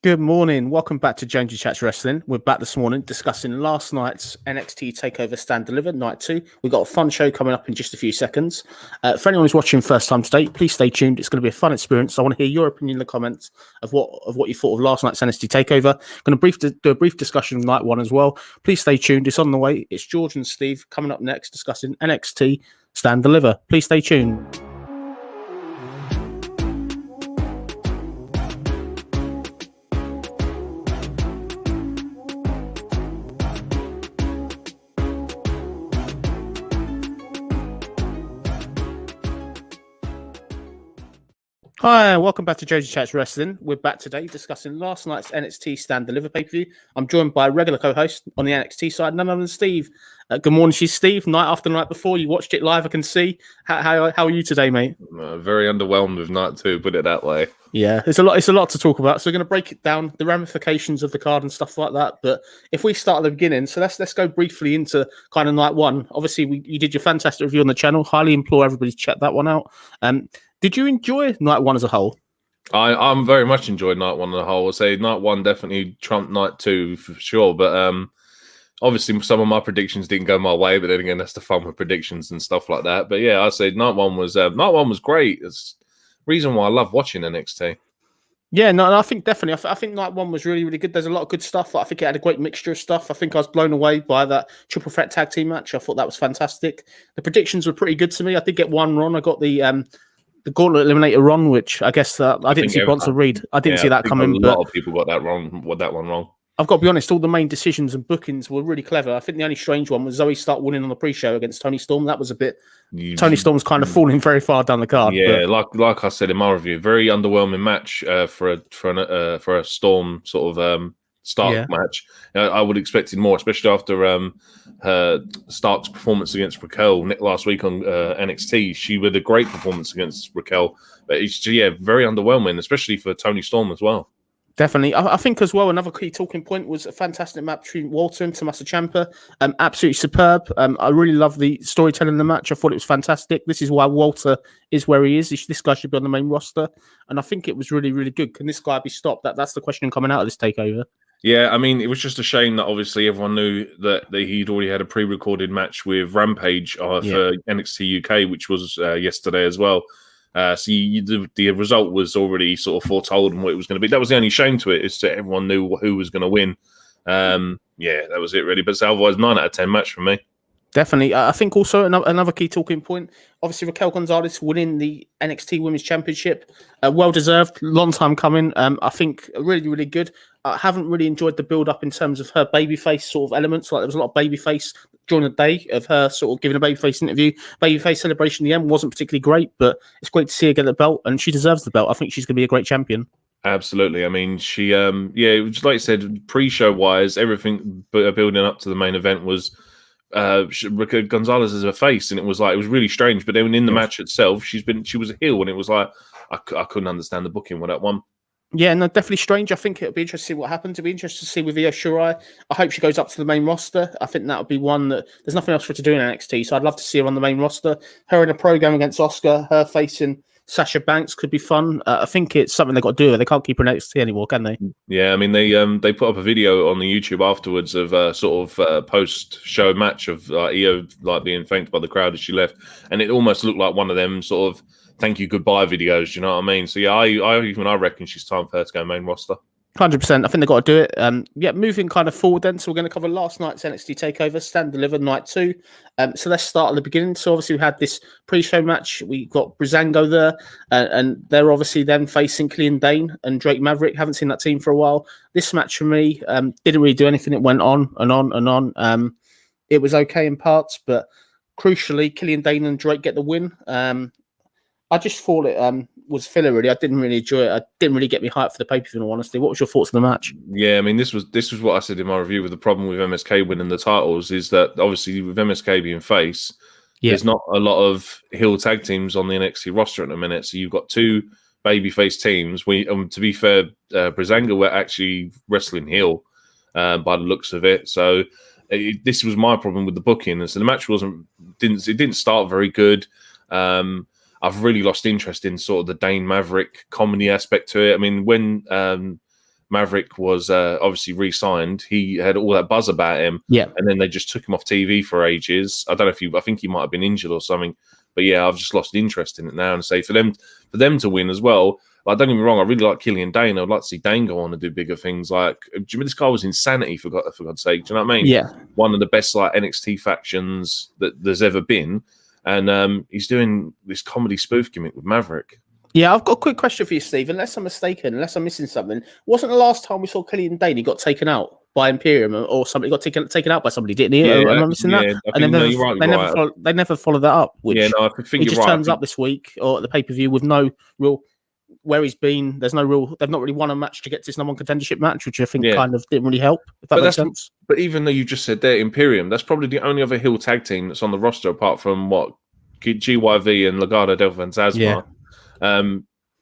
Good morning. Welcome back to Jonesy Chats Wrestling. We're back this morning discussing last night's NXT Takeover Stand Delivered, Night 2. We've got a fun show coming up in just a few seconds. For anyone who's watching first time today, please stay tuned. It's going to be a fun experience. I want to hear your opinion in the comments of what you thought of last night's NXT Takeover. I'm going to do a brief discussion of Night 1 as well. Please stay tuned. It's on the way. It's George and Steve coming up next discussing NXT Stand Deliver. Please stay tuned. Hi, welcome back to Jonesy Chats Wrestling. We're back today discussing last night's NXT Stand Deliver pay-per-view. I'm joined by a regular co-host on the NXT side, none other than Steve. Good morning, she's Steve. Night after night before, you watched it live, I can see. How are you today, mate? Very underwhelmed with Night 2, put it that way. Yeah, it's a lot to talk about. So we're going to break it down, the ramifications of the card and stuff like that. But if we start at the beginning, so let's go briefly into kind of Night 1. Obviously, you did your fantastic review on the channel. Highly implore everybody to check that one out. Did you enjoy Night 1 as a whole? I'm very much enjoyed Night 1 as a whole. I'd say Night 1 definitely trumped Night 2 for sure. But obviously, some of my predictions didn't go my way. But then again, that's the fun with predictions and stuff like that. But yeah, I'd say Night 1 was great. It's the reason why I love watching NXT. Yeah, no, I think definitely. I think Night 1 was really, really good. There's a lot of good stuff. I think it had a great mixture of stuff. I think I was blown away by that triple threat tag team match. I thought that was fantastic. The predictions were pretty good to me. I did get one wrong. I got the Gauntlet Eliminator Ron, which I guess I didn't see Bronson Reed. I didn't see that coming. A lot of people got that one wrong. I've got to be honest, all the main decisions and bookings were really clever. I think the only strange one was Zoe Stark winning on the pre-show against Toni Storm. That was a bit... Toni Storm's kind of falling very far down the card. Yeah, but... like I said in my review, very underwhelming match for a Storm sort of Stark match. I would have expected more, especially after Stark's performance against Raquel last week on NXT. She had a great performance against Raquel, but it's very underwhelming, especially for Toni Storm as well. Definitely. I think as well, another key talking point was a fantastic match between Walter and Tommaso Ciampa. Absolutely superb. I really love the storytelling in the match. I thought it was fantastic. This is why Walter is where he is. This guy should be on the main roster. And I think it was really, really good. Can this guy be stopped? That's the question coming out of this takeover. Yeah, I mean, it was just a shame that obviously everyone knew that he'd already had a pre-recorded match with Rampage for NXT UK, which was yesterday as well. So the result was already sort of foretold and what it was going to be. That was the only shame to it, is that everyone knew who was going to win. That was it really. But otherwise, 9 out of 10 match for me. Definitely. I think also another key talking point, obviously Raquel Gonzalez winning the NXT Women's Championship. Well-deserved, long time coming. I think really, really good. I haven't really enjoyed the build-up in terms of her babyface sort of elements. Like there was a lot of babyface during the day of her sort of giving a babyface interview. Babyface celebration in the end wasn't particularly great, but it's great to see her get the belt, and she deserves the belt. I think she's going to be a great champion. Absolutely. I mean, she, it was like I said, pre-show wise, everything building up to the main event was Gonzalez as a face, and it was really strange. But then in the match itself, she was a heel, and it was like I couldn't understand the booking with that one. Yeah, no, definitely strange. I think it'll be interesting to see what happens. It'll be interesting to see with Io Shirai. I hope she goes up to the main roster. I think that would be one that there's nothing else for her to do in NXT, so I'd love to see her on the main roster. Her in a program against Asuka, her facing Sasha Banks could be fun. I think it's something they've got to do. They can't keep her in NXT anymore, can they? Yeah, I mean, they put up a video on the YouTube afterwards of post-show match of Io being thanked by the crowd as she left, and it almost looked like one of them sort of thank you goodbye videos. You know what I mean? So yeah, I reckon she's time for her to go main roster. 100%. I think they've got to do it. Moving kind of forward then. So we're going to cover last night's NXT Takeover, Stand Deliver, Night 2. So let's start at the beginning. So obviously we had this pre-show match. We got Breezango there, and they're obviously then facing Killian Dane and Drake Maverick. Haven't seen that team for a while. This match for me didn't really do anything. It went on and on and on. It was okay in parts, but crucially, Killian Dane and Drake get the win. I just thought it was filler, really. I didn't really enjoy it. I didn't really get me hyped for the pay-per-view, in all honesty. What was your thoughts on the match? Yeah, I mean, this was what I said in my review with the problem with MSK winning the titles is that obviously with MSK being face, there's not a lot of heel tag teams on the NXT roster at the minute. So you've got 2 babyface teams. To be fair, Breezango were actually wrestling heel by the looks of it. So this was my problem with the booking. And so the match didn't start very good. I've really lost interest in sort of the Dane Maverick comedy aspect to it. I mean, when Maverick was obviously re-signed. He had all that buzz about him, and then they just took him off TV for ages. I don't know I think he might have been injured or something, but yeah, I've just lost interest in it now. And say for them to win as well. Like, don't get me wrong, I really like Killian Dane. I'd like to see Dane go on and do bigger things. Like, do you remember this guy was insanity for God's sake? Do you know what I mean? Yeah, one of the best like NXT factions that there's ever been, and he's doing this comedy spoof gimmick with Maverick. Yeah, I've got a quick question for you, Steve. Unless I'm mistaken, unless I'm missing something, wasn't the last time we saw Killian Dane he got taken out by Imperium or somebody got taken out by somebody, didn't he? Am I missing that? And they never followed that up. Which I think he just turns up this week or at the pay-per-view with no real where he's been. There's no real. They've not really won a match to get to this number one contendership match, which I think kind of didn't really help. If that makes sense. But even though you just said there, Imperium, that's probably the only other heel tag team that's on the roster apart from GYV and Legado del Fantasma. Yeah.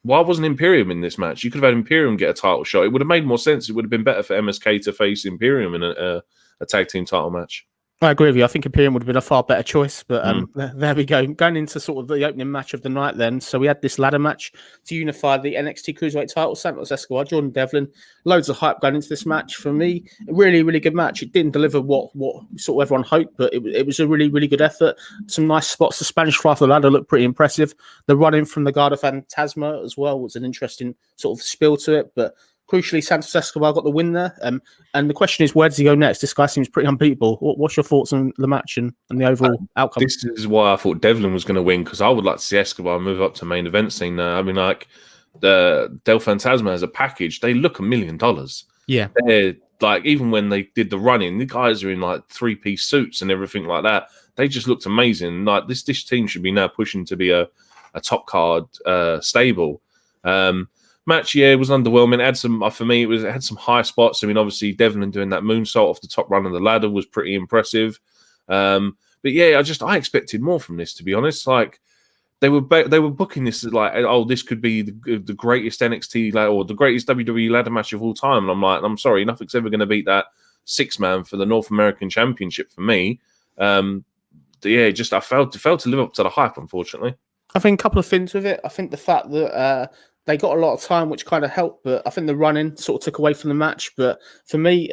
Why wasn't Imperium in this match? You could have had Imperium get a title shot. It would have made more sense. It would have been better for MSK to face Imperium in a tag team title match. I agree with you. I think Imperium would have been a far better choice, but there we go. Going into sort of the opening match of the night then. So we had this ladder match to unify the NXT Cruiserweight title, Santos Escobar, Jordan Devlin. Loads of hype going into this match. For me, a really, really good match. It didn't deliver what sort of everyone hoped, but it was a really, really good effort. Some nice spots. The Spanish fly for the ladder looked pretty impressive. The run-in from the Garda Fantasma as well was an interesting sort of spill to it, but crucially, Santos Escobar got the win there. And the question is, where does he go next? This guy seems pretty unbeatable. What's your thoughts on the match and the overall outcome? This is why I thought Devlin was going to win, because I would like to see Escobar move up to main event scene now. I mean, like, the Del Fantasma as a package, they look $1 million. Yeah. They're like, even when they did the running, the guys are in like 3-piece suits and everything like that. They just looked amazing. Like, this team should be now pushing to be a top card stable. Match, it was underwhelming. It had some, for me, it had some high spots. I mean, obviously, Devlin doing that moonsault off the top run of the ladder was pretty impressive. But yeah, I expected more from this, to be honest. Like, they were booking this as like, oh, this could be the greatest NXT or the greatest WWE ladder match of all time. And I'm like, I'm sorry, nothing's ever going to beat that 6-man for the North American Championship for me. Yeah, I failed to live up to the hype, unfortunately. I think a couple of things with it. I think the fact that they got a lot of time, which kind of helped, but I think the running sort of took away from the match. But for me,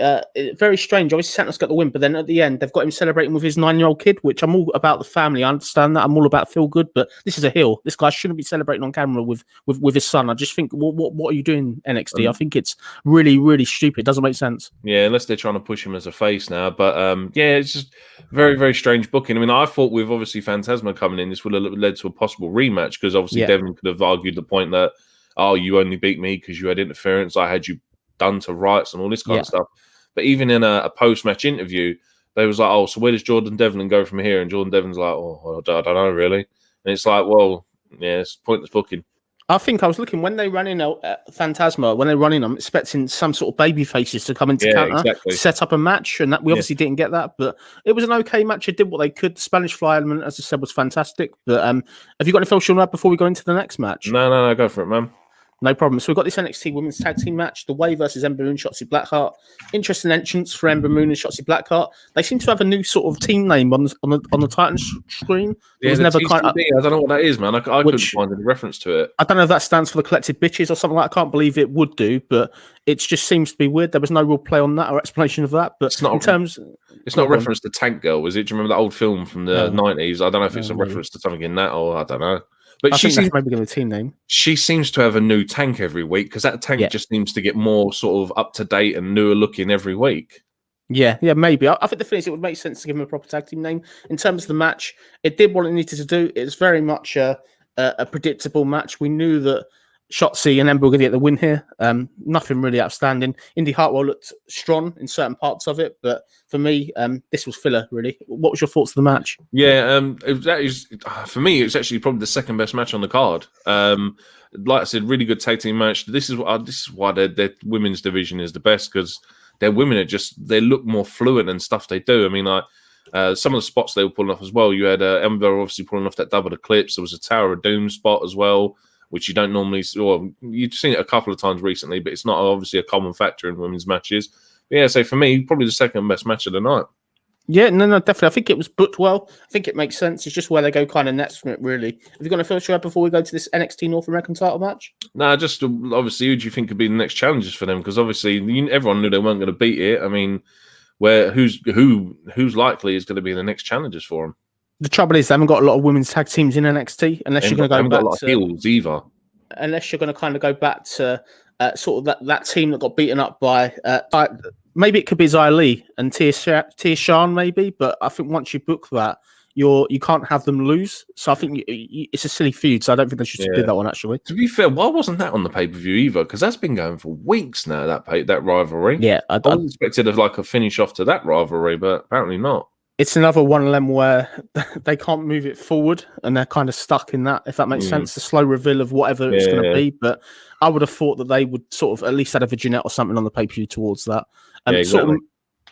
very strange. Obviously, Santos got the win, but then at the end, they've got him celebrating with his 9-year-old kid, which I'm all about the family. I understand that. I'm all about feel good, but this is a heel. This guy shouldn't be celebrating on camera with his son. I just think, what are you doing, NXT? I think it's really, really stupid. It doesn't make sense. Yeah, unless they're trying to push him as a face now. But yeah, it's just very, very strange booking. I mean, I thought with obviously Phantasma coming in, this would have led to a possible rematch, because obviously Devlin could have argued the point that, oh, you only beat me because you had interference. I had you done to rights and all this kind of stuff. But even in a post-match interview, they was like, oh, so where does Jordan Devlin go from here? And Jordan Devlin's like, oh, I don't know, really. And it's like, well, yeah, it's pointless booking. I think I was looking when they ran in Phantasma, when they run in, I'm expecting some sort of baby faces to come into counter, set up a match, and that we obviously didn't get that. But it was an okay match. It did what they could. The Spanish Fly element, as I said, was fantastic. But have you got anything else you want to add before we go into the next match? No, go for it, man. No problem. So we've got this NXT Women's Tag Team match, The Way versus Ember Moon, Shotzi Blackheart. Interesting entrance for Ember Moon and Shotzi Blackheart. They seem to have a new sort of team name on the Titans screen. Yeah, never kind of, I don't know what that is, man. I couldn't find any reference to it. I don't know if that stands for the Collected Bitches or something like that. I can't believe it would do, but it just seems to be weird. There was no real play on that or explanation of that. But it's not a reference to Tank Girl, was it? Do you remember that old film from the 90s? I don't know if it's a reference to something in that, or I don't know. But I think that's maybe the team name. She seems to have a new tank every week, because that tank just seems to get more sort of up to date and newer looking every week. Yeah, maybe. I think the thing is, it would make sense to give him a proper tag team name. In terms of the match, it did what it needed to do. It's very much a predictable match. We knew that Shotzi and Ember were going to get the win here. Nothing really outstanding. Indy Hartwell looked strong in certain parts of it, but for me, this was filler, really. What was your thoughts of the match? Yeah, for me, it's actually probably the second best match on the card. Like I said, really good tag team match. This is why their women's division is the best, because their women are they look more fluent and stuff they do. I mean, like some of the spots they were pulling off as well. You had Ember obviously pulling off that double eclipse. There was a Tower of Doom spot as well, which you don't normally see, or you've seen it a couple of times recently, but it's not obviously a common factor in women's matches. But yeah, so for me, probably the second best match of the night. Yeah, no, definitely. I think it was booked well. I think it makes sense. It's just where they go kind of next from it, really. Have you got a first show before we go to this NXT North American title match? Nah, just obviously, who do you think could be the next challengers for them? Because obviously, everyone knew they weren't going to beat it. I mean, who's likely is going to be the next challengers for them? The trouble is, they haven't got a lot of women's tag teams in NXT unless you're going to go back got a lot of heels either. Unless you're going to kind of go back to sort of that team that got beaten up by maybe it could be Xia Li and Tia Shan, maybe. But I think once you book that, you can't have them lose. So I think it's a silly feud. So I don't think they should do that one, actually. To be fair, why wasn't that on the pay-per-view either? Because that's been going for weeks now, that rivalry. Yeah. I was expected a finish off to that rivalry, but apparently not. It's another one of them where they can't move it forward and they're kind of stuck in that, if that makes sense, the slow reveal of whatever it's going to be. But I would have thought that they would sort of at least add a vignette or something on the pay-per-view towards that. And exactly. sort of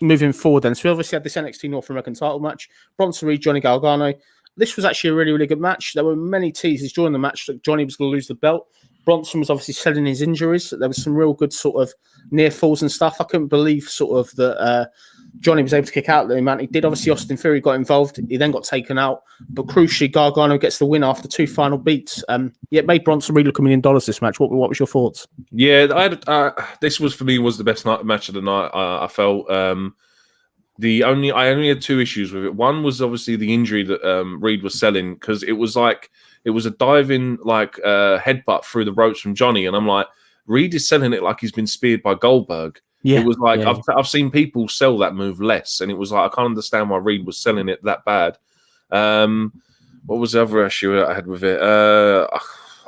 moving forward then. So we obviously had this NXT North American title match. Bronson Reed, Johnny Gargano. This was actually a really, really good match. There were many teases during the match that Johnny was going to lose the belt. Bronson was obviously selling his injuries. There was some real good sort of near falls and stuff. I couldn't believe sort of that Johnny was able to kick out the amount he did. Obviously, Austin Theory got involved. He then got taken out. But crucially, Gargano gets the win after 2 final beats. It made Bronson Reed look $1 million this match. What was your thoughts? Yeah, this was for me was the best match of the night. I felt I only had 2 issues with it. One was obviously the injury that Reed was selling, because it was a diving headbutt through the ropes from Johnny, and I'm like, Reed is selling it like he's been speared by Goldberg. Yeah, it was like I've seen people sell that move less, and it was like I can't understand why Reed was selling it that bad. What was the other issue I had with it? I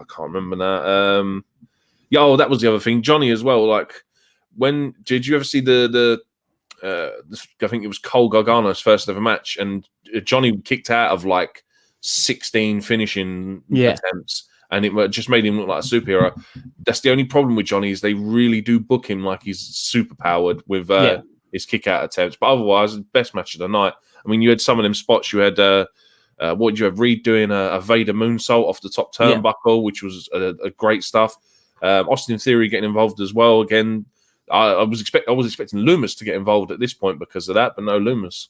can't remember that. That was the other thing. Johnny as well. Like, when did you ever see the I think it was Cole Gargano's first ever match, and Johnny kicked out of 16 finishing attempts, and it just made him look like a superhero. That's the only problem with Johnny, is they really do book him like he's super powered with his kick out attempts. But otherwise, best match of the night. I mean, you had some of them spots. You had what did you have? Reed doing a Vader moonsault off the top turnbuckle, which was a great stuff. Austin Theory getting involved as well. Again, I was expecting Loomis to get involved at this point because of that, but no Loomis.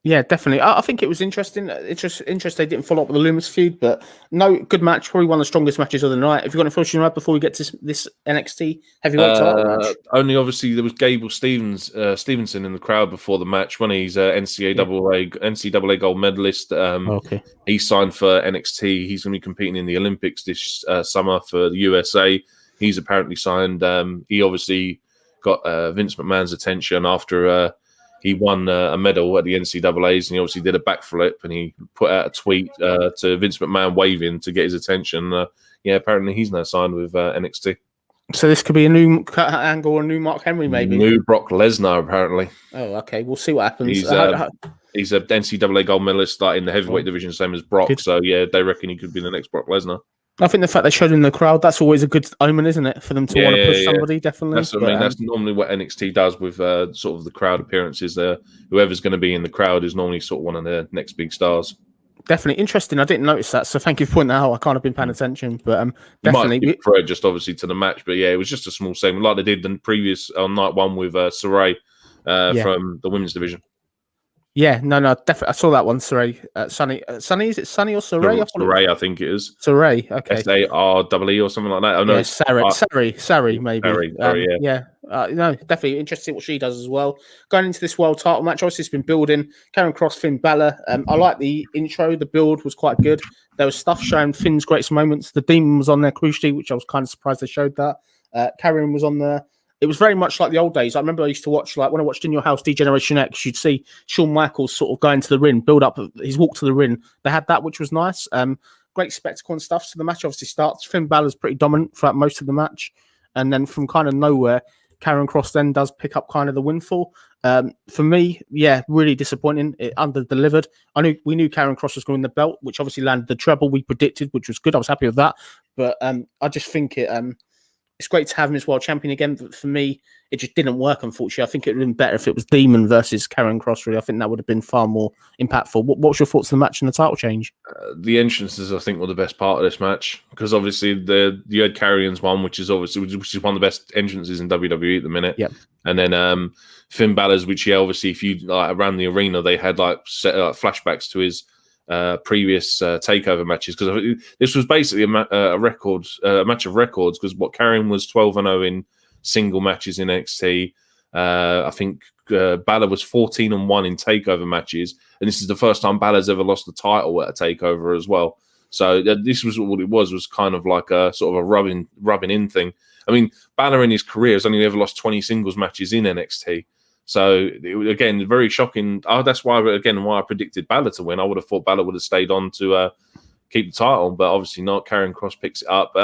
Yeah, definitely. I think it was interesting. It's just interesting they didn't follow up with the Loomis feud, but no, good match. Probably one of the strongest matches of the night. Have you got any thoughts before we get to this NXT heavyweight title match? Only obviously there was Gable Stevenson in the crowd before the match when he's NCAA gold medalist. He signed for NXT. He's going to be competing in the Olympics this summer for the USA. He's apparently signed. He obviously got Vince McMahon's attention after he won a medal at the NCAAs, and he obviously did a backflip, and he put out a tweet to Vince McMahon waving to get his attention. Apparently he's now signed with NXT. So this could be a new angle, a new Mark Henry, maybe. New Brock Lesnar, apparently. Oh, okay. We'll see what happens. He's a NCAA gold medalist in the heavyweight division, same as Brock. Good. So, they reckon he could be the next Brock Lesnar. I think the fact they showed him in the crowd, that's always a good omen, isn't it? For them to want to push somebody, definitely. That's that's normally what NXT does with sort of the crowd appearances. Whoever's going to be in the crowd is normally sort of one of their next big stars. Definitely interesting. I didn't notice that, so thank you for pointing that out. I can't have been paying attention, but definitely. You might throw it just obviously to the match, but it was just a small segment like they did the previous on night one with Saray from the women's division. Yeah, no, definitely. I saw that one, Saray. Sunny, is it Sunny or Saray? Saray, I think it is. Saray, okay. SARE or something like that. Oh, no, Sari, maybe. No, definitely interested what she does as well. Going into this world title match, obviously it's been building. Karrion Kross, Finn Balor. I like the intro. The build was quite good. There was stuff showing Finn's greatest moments. The Demon was on there crucially, which I was kind of surprised they showed that. Karrion was on there. It was very much like the old days. I remember I used to watch, when I watched In Your House, D-Generation X, you'd see Shawn Michaels sort of going to the ring, build up his walk to the ring. They had that, which was nice. Great spectacle and stuff. So the match obviously starts. Finn Balor's pretty dominant throughout most of the match. And then from kind of nowhere, Karrion Kross then does pick up kind of the windfall. For me, really disappointing. It under-delivered. We knew Karrion Kross was going to win the belt, which obviously landed the treble we predicted, which was good. I was happy with that. But I just think it... it's great to have him as world champion again. But for me, it just didn't work, unfortunately. I think it would have been better if it was Demon versus Karrion Kross, really. I think that would have been far more impactful. What's your thoughts on the match and the title change? The entrances, I think, were the best part of this match, because obviously you had Karrion's one, which is one of the best entrances in WWE at the minute. Yep. And then Finn Balor's, which obviously, if you around the arena, they had flashbacks to his previous takeover matches, because this was basically a match of records, because Karrion was 12-0 in single matches in NXT. I think Balor was 14-1 in takeover matches, and this is the first time Balor's ever lost the title at a takeover as well. So this was what it was kind of like a sort of a rubbing in thing. I mean, Balor in his career has only ever lost 20 singles matches in NXT. So again, very shocking. That's why I predicted Balor to win. I would have thought Balor would have stayed on to keep the title, but obviously not. Karrion Kross picks it up.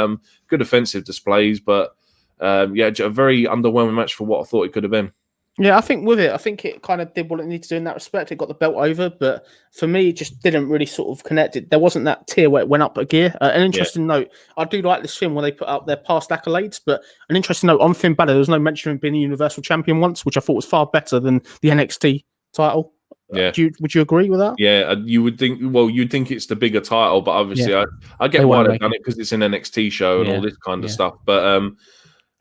Good offensive displays, but a very underwhelming match for what I thought it could have been. Yeah, I think it kind of did what it needed to do in that respect. It got the belt over, but for me, it just didn't really sort of connect. There wasn't that tier where it went up a gear. An interesting note, I do like this film where they put up their past accolades, but an interesting note on Finn Balor, there was no mention of him being a Universal Champion once, which I thought was far better than the NXT title. Yeah. Would you agree with that? Yeah, you would think. Well, you'd think it's the bigger title, but obviously, I get why they've done it, because it's an NXT show and all this kind of stuff. But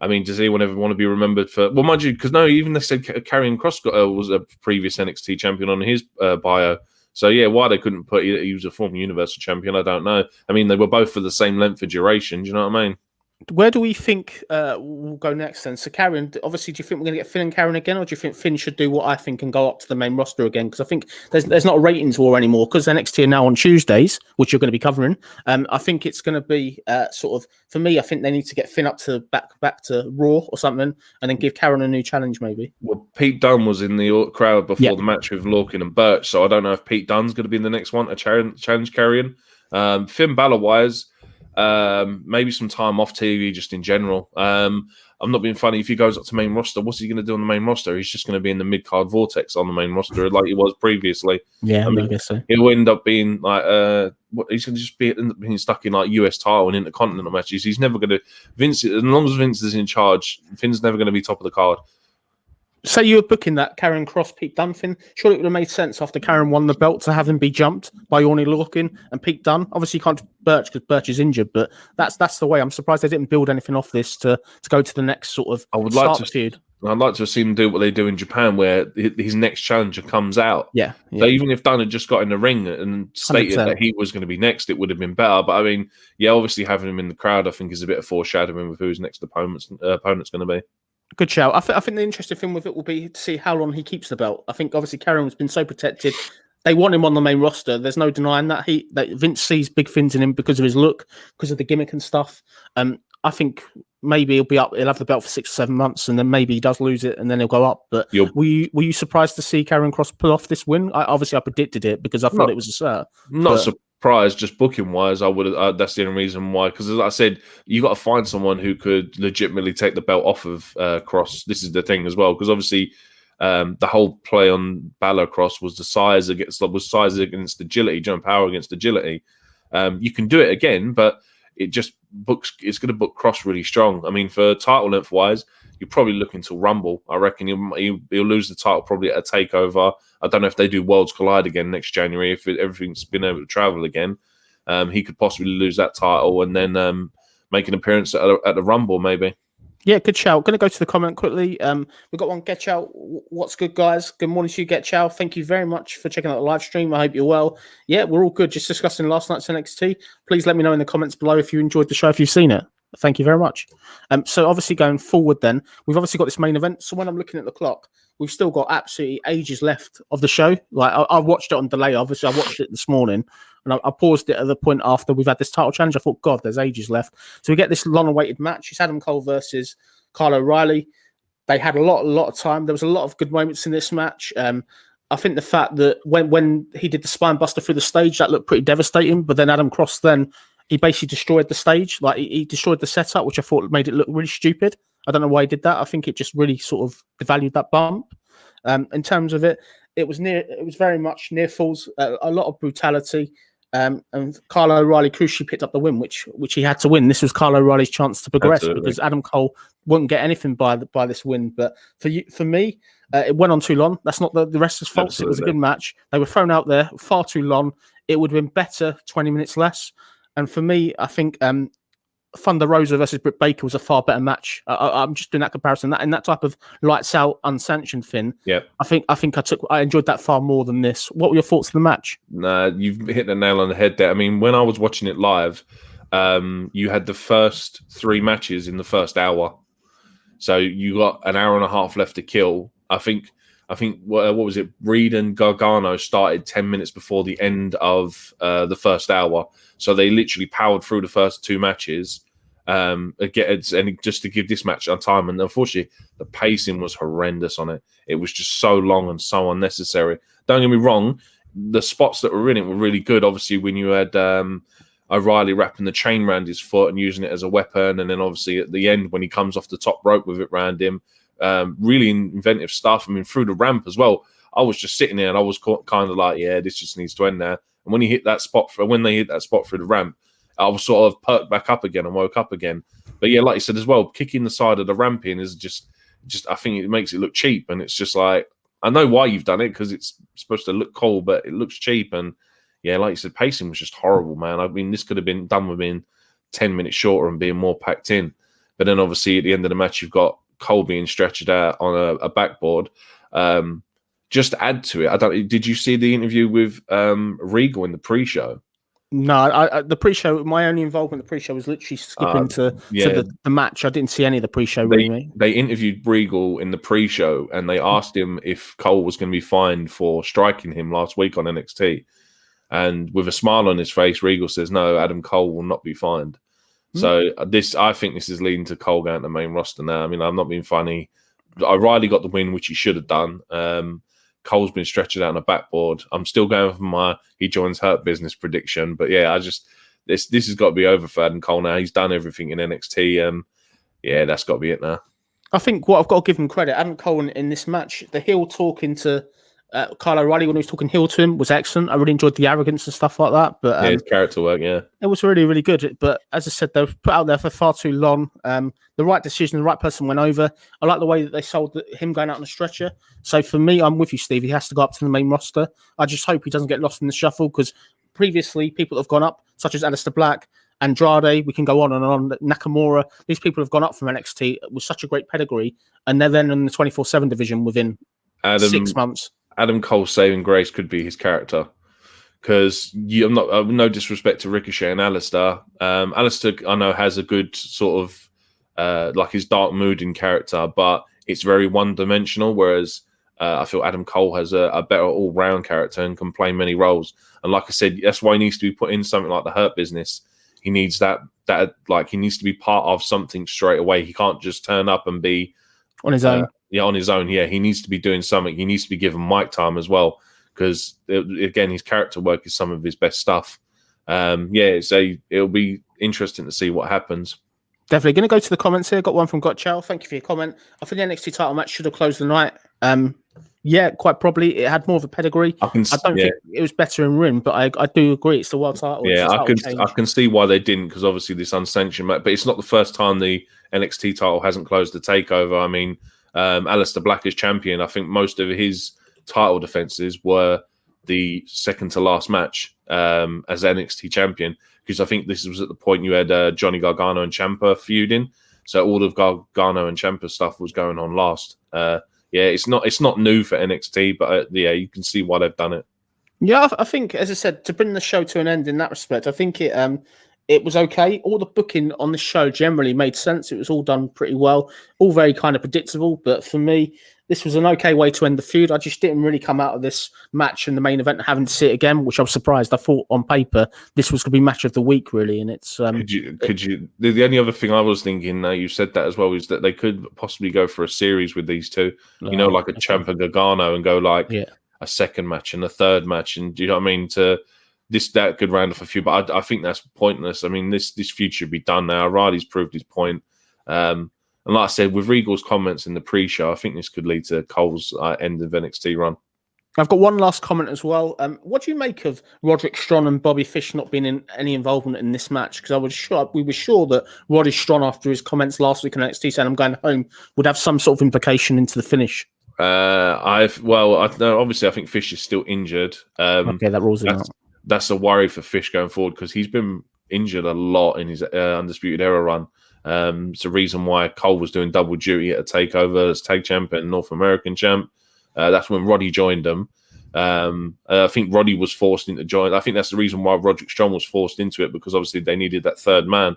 I mean, does anyone ever want to be remembered for? Well, mind you, because even they said Karrion Kross was a previous NXT champion on his bio. So yeah, why they couldn't put he was a former Universal Champion, I don't know. I mean, they were both for the same length of duration. Do you know what I mean? Where do we think we'll go next then? So Karrion, obviously, do you think we're going to get Finn and Karrion again, or do you think Finn should do what I think and go up to the main roster again? Because I think there's not a ratings war anymore, because NXT are now on Tuesdays, which you're going to be covering. I think it's going to be sort of, for me, I think they need to get Finn up to back to Raw or something, and then give Karrion a new challenge maybe. Well, Pete Dunne was in the crowd before the match with Lorcan and Birch, so I don't know if Pete Dunne's going to be in the next one to challenge Karrion. Finn Balor-wise, maybe some time off TV just in general. I'm not being funny. If he goes up to main roster, what's he going to do on the main roster? He's just going to be in the mid-card vortex on the main roster like he was previously. Yeah, I guess so. He'll end up being like he's going to just end up being stuck in like US title and intercontinental matches. He's never going to as long as Vince is in charge, Finn's never going to be top of the card. Say you were booking that Karrion Kross, Pete Dunne Finn. Surely it would have made sense after Karrion won the belt to have him be jumped by Orny Lorcan and Pete Dunne. Obviously, you can't do Birch because Birch is injured, but that's the way. I'm surprised they didn't build anything off this to go to the next sort of feud. I'd like to see them do what they do in Japan, where his next challenger comes out. Yeah. So even if Dunne had just got in the ring and stated 100%. That he was going to be next, it would have been better. But I mean, obviously having him in the crowd, I think, is a bit of foreshadowing with who his next opponent's going to be. Good shout. I think the interesting thing with it will be to see how long he keeps the belt. I think obviously Karrion's been so protected. They want him on the main roster. There's no denying that. That Vince sees big things in him because of his look, because of the gimmick and stuff. I think maybe he'll have the belt for 6 or 7 months, and then maybe he does lose it, and then he'll go up. But were you surprised to see Karrion Kross pull off this win? I predicted it because I thought it was a cert. Not surprised, just booking wise. I would. That's the only reason why. Because as I said, you got to find someone who could legitimately take the belt off of Kross. This is the thing as well, because obviously the whole play on Balor Kross was the size against agility, jump power against agility. You can do it again, but it's going to book Kross really strong. I mean, for title length wise, you're probably looking to Rumble. I reckon he'll lose the title probably at a takeover. I don't know if they do Worlds Collide again next January, if everything's been able to travel again. He could possibly lose that title and then make an appearance at the Rumble maybe. Yeah, good shout. Going to go to the comment quickly. We've got one, Get Chow. What's good, guys? Good morning to you, Get Chow. Thank you very much for checking out the live stream. I hope you're well. Yeah, we're all good. Just discussing last night's NXT. Please let me know in the comments below if you enjoyed the show, if you've seen it. Thank you very much. So obviously going forward then, we've obviously got this main event. So when I'm looking at the clock, we've still got absolutely ages left of the show. Like I watched it on delay. Obviously, I watched it this morning. And I paused it at the point after we've had this title challenge. I thought, God, there's ages left. So we get this long-awaited match. It's Adam Cole versus Kyle O'Reilly. They had a lot of time. There was a lot of good moments in this match. I think the fact that when he did the spine buster through the stage, that looked pretty devastating. But then Adam Kross, he basically destroyed the stage. Like he destroyed the setup, which I thought made it look really stupid. I don't know why he did that. I think it just really sort of devalued that bump. In terms of it, it was very much near falls, a lot of brutality. And Kyle O'Reilly crucially picked up the win, which he had to win. This was Kyle O'Reilly's chance to progress because Adam Cole wouldn't get anything by this win. But for me, it went on too long. That's not the wrestlers' fault. Absolutely. It was a good match. They were thrown out there far too long. It would have been better 20 minutes less. And for me, I think Thunder Rosa versus Britt Baker was a far better match. I'm just doing that comparison. That in that type of lights out, unsanctioned thing. Yeah, I think I enjoyed that far more than this. What were your thoughts on the match? Nah, you've hit the nail on the head there. I mean, when I was watching it live, you had the first 3 matches in the first hour, so you got an hour and a half left to kill. I think what was it? Reed and Gargano started 10 minutes before the end of the first hour, so they literally powered through the first 2 matches. Again, and just to give this match on time, and unfortunately, the pacing was horrendous on it. It was just so long and so unnecessary. Don't get me wrong, the spots that were in it were really good. Obviously, when you had O'Reilly wrapping the chain around his foot and using it as a weapon, and then obviously at the end when he comes off the top rope with it around him. Really inventive stuff. I mean, through the ramp as well. I was just sitting there and I was kind of like, yeah, this just needs to end now. And when they hit that spot through the ramp, I was sort of perked back up again and woke up again. But yeah, like you said as well, kicking the side of the ramp in is just I think it makes it look cheap. And it's just like, I know why you've done it because it's supposed to look cool, but it looks cheap. And yeah, like you said, pacing was just horrible, man. I mean, this could have been done within 10 minutes shorter and being more packed in. But then obviously at the end of the match, you've got Cole being stretched out on a backboard. Just to add to it, did you see the interview with Regal in the pre-show? No, the pre-show. My only involvement in the pre-show was literally skipping to the match. I didn't see any of the pre-show. They interviewed Regal in the pre-show, and they asked him if Cole was going to be fined for striking him last week on NXT. And with a smile on his face, Regal says, "No, Adam Cole will not be fined." So I think this is leading to Cole going to the main roster now. I mean, I'm not being funny. O'Reilly got the win, which he should have done. Cole's been stretched out on a backboard. I'm still going for my he joins Hurt Business prediction, but yeah, this has got to be over for Adam Cole now. He's done everything in NXT. Yeah, that's got to be it now. I think what I've got to give him credit, Adam Cole in this match, the heel talking to Kyle O'Reilly when he was talking heel to him was excellent. I really enjoyed the arrogance and stuff like that. But his character work, yeah, it was really, really good. But as I said, they were put out there for far too long. The right decision, the right person went over. I like the way that they sold him going out on a stretcher. So for me, I'm with you, Steve. He has to go up to the main roster. I just hope he doesn't get lost in the shuffle because previously people have gone up, such as Aleister Black, Andrade. We can go on and on. Nakamura. These people have gone up from NXT with such a great pedigree, and they're then in the 24/7 division within 6 months. Adam Cole's saving grace could be his character, because I'm not no disrespect to Ricochet and Aleister. Aleister, I know, has a good sort of like his dark mood in character, but it's very one-dimensional. Whereas I feel Adam Cole has a better all-round character and can play many roles. And like I said, that's why he needs to be put in something like the Hurt Business. He needs that like he needs to be part of something straight away. He can't just turn up and be on his own. On his own. Yeah, he needs to be doing something. He needs to be given mic time as well, because again, his character work is some of his best stuff. It'll be interesting to see what happens. Definitely going to go to the comments here. Got one from Gotchow. Thank you for your comment. I think the NXT title match should have closed the night. Yeah, quite probably. It had more of a pedigree. I don't think it was better in ring, but I do agree it's the world title. Yeah, I can see why they didn't, because obviously this unsanctioned match. But it's not the first time the NXT title hasn't closed the takeover. I mean, Aleister Black as champion, I think most of his title defenses were the second to last match as NXT champion, because I think this was at the point you had Johnny Gargano and Ciampa feuding, so all of Gargano and Ciampa stuff was going on last. It's not new for NXT, but you can see why they've done it. Yeah, I think, as I said, to bring the show to an end in that respect, I think it was okay. All the booking on the show generally made sense. It was all done pretty well, all very kind of predictable. But for me, this was an okay way to end the feud. I just didn't really come out of this match in the main event having to see it again, which I was surprised. I thought on paper this was going to be match of the week, really. And it's could you? The only other thing I was thinking, you said that as well, is that they could possibly go for a series with these two. Like a Ciampa Gargano, and go like a second match and a third match, and do you know what I mean? That could round off a few, but I think that's pointless. I mean, this feud should be done now. Riley's proved his point. And like I said, with Regal's comments in the pre-show, I think this could lead to Cole's end of NXT run. I've got one last comment as well. What do you make of Roderick Strong and Bobby Fish not being in any involvement in this match? Because we were sure that Roddy Strong, after his comments last week on NXT saying "I'm going home," would have some sort of implication into the finish. Obviously, I think Fish is still injured. Okay, that rules him out. That's a worry for Fish going forward because he's been injured a lot in his Undisputed Era run. It's the reason why Cole was doing double duty at a takeover as tag champ and North American champ. That's when Roddy joined them. I think Roddy was forced into join. I think that's the reason why Roderick Strong was forced into it because obviously they needed that third man.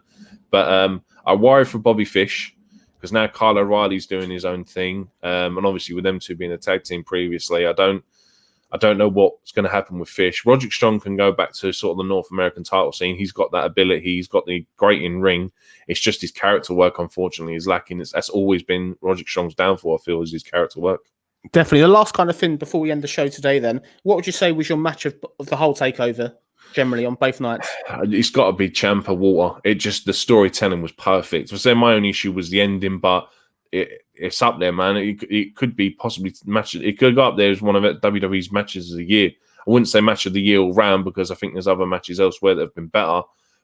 But I worry for Bobby Fish because now Kyle O'Reilly's doing his own thing, and obviously with them two being a tag team previously, I don't know what's going to happen with Fish. Roderick Strong can go back to sort of the North American title scene. He's got that ability. He's got the great in ring. It's just his character work, unfortunately, is lacking. That's always been Roderick Strong's downfall, I feel, is his character work. Definitely. The last kind of thing before we end the show today, then, what would you say was your match of the whole takeover generally on both nights? It's got to be Ciampa Walter. The storytelling was perfect. I say my only issue was the ending, but it's up there, man. It could be possibly match. It could go up there as one of WWE's matches of the year. I wouldn't say match of the year all round because I think there's other matches elsewhere that have been better,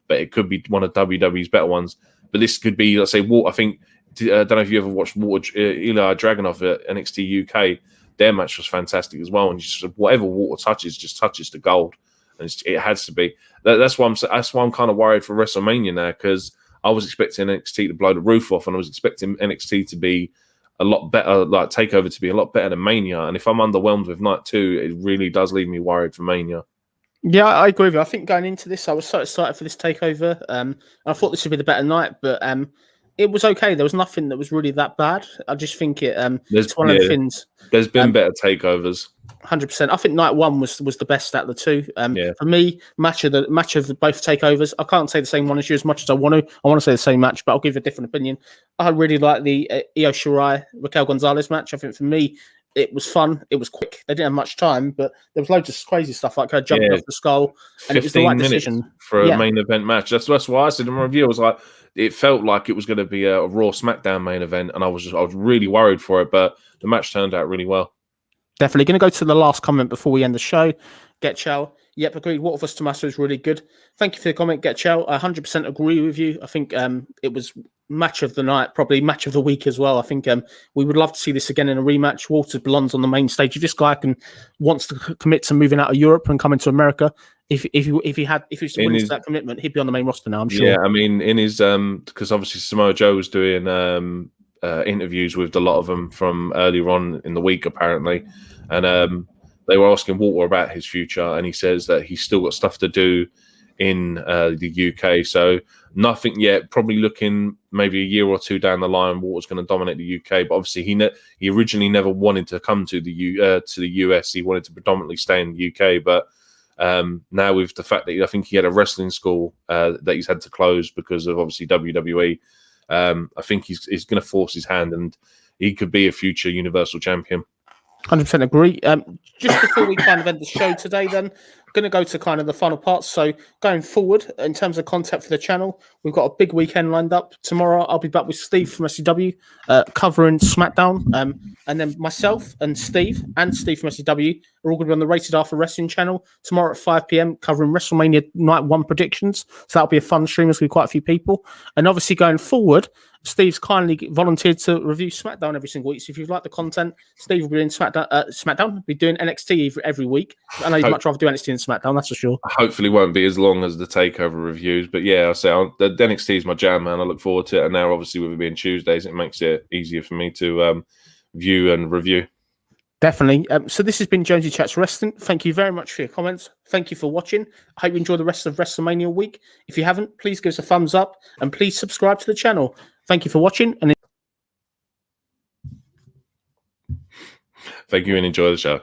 but it could be one of WWE's better ones. But this could be, let's say, Walter. I think. I don't know if you ever watched Ilya Dragunov at NXT UK. Their match was fantastic as well, and just whatever Walter touches, just touches the gold, and it has to be. That's why I'm kind of worried for WrestleMania now because I was expecting NXT to blow the roof off, and I was expecting NXT to be a lot better, like Takeover to be a lot better than Mania. And if I'm underwhelmed with Night 2, it really does leave me worried for Mania. Yeah, I agree with you. I think going into this, I was so excited for this takeover. I thought this would be the better night, but it was okay. There was nothing that was really that bad. I just think it's one of the things. There's been better takeovers. 100%. I think night one was the best out of the two. For me, match of both takeovers. I can't say the same one as you as much as I want to. I want to say the same match, but I'll give a different opinion. I really like the Io Shirai Raquel Gonzalez match. I think for me, it was fun. It was quick. They didn't have much time, but there was loads of crazy stuff like her jumping off the skull, and it was the right decision for a main event match. That's why I said in my review, I was like, it felt like it was going to be a Raw SmackDown main event, and I was really worried for it, but the match turned out really well. Definitely going to go to the last comment before we end the show. Get Chow. Yep, agreed. What of us Tommaso is really good. Thank you for the comment, Get Chow. I 100% agree with you. I think it was match of the night, probably match of the week as well. I think we would love to see this again in a rematch. Walter belongs on the main stage. If this guy wants to commit to moving out of Europe and coming to America, if he was willing to that commitment, he'd be on the main roster now, I'm sure. Yeah, I mean, in his because obviously Samoa Joe was doing interviews with a lot of them from earlier on in the week, apparently, and they were asking Walter about his future, and he says that he's still got stuff to do in the UK. So nothing yet. Probably looking maybe a year or two down the line, Walter's going to dominate the UK. But obviously, he originally never wanted to come to the US. He wanted to predominantly stay in the UK. But now with the fact that I think he had a wrestling school that he's had to close because of obviously WWE, I think he's going to force his hand, and he could be a future Universal Champion. 100% agree. Just before we kind of end the show today, then, I'm going to go to kind of the final parts. So going forward, in terms of content for the channel, we've got a big weekend lined up. Tomorrow, I'll be back with Steve from SCW, covering SmackDown. And then myself and Steve from SCW are all going to be on the Rated R for Wrestling channel tomorrow at 5 p.m. covering WrestleMania Night 1 predictions. So that'll be a fun stream. There's going to be quite a few people. And obviously going forward, Steve's kindly volunteered to review SmackDown every single week. So if you like the content, Steve will be doing SmackDown. We'll be doing NXT every week. I know you'd much rather do NXT than SmackDown, that's for sure. Hopefully won't be as long as the Takeover reviews. But yeah, I say the NXT is my jam, man. I look forward to it. And now obviously with it being Tuesdays, it makes it easier for me to view and review. Definitely. So this has been Jonesy Chats Wrestling. Thank you very much for your comments. Thank you for watching. I hope you enjoy the rest of WrestleMania week. If you haven't, please give us a thumbs up and please subscribe to the channel. Thank you for watching. And thank you and enjoy the show.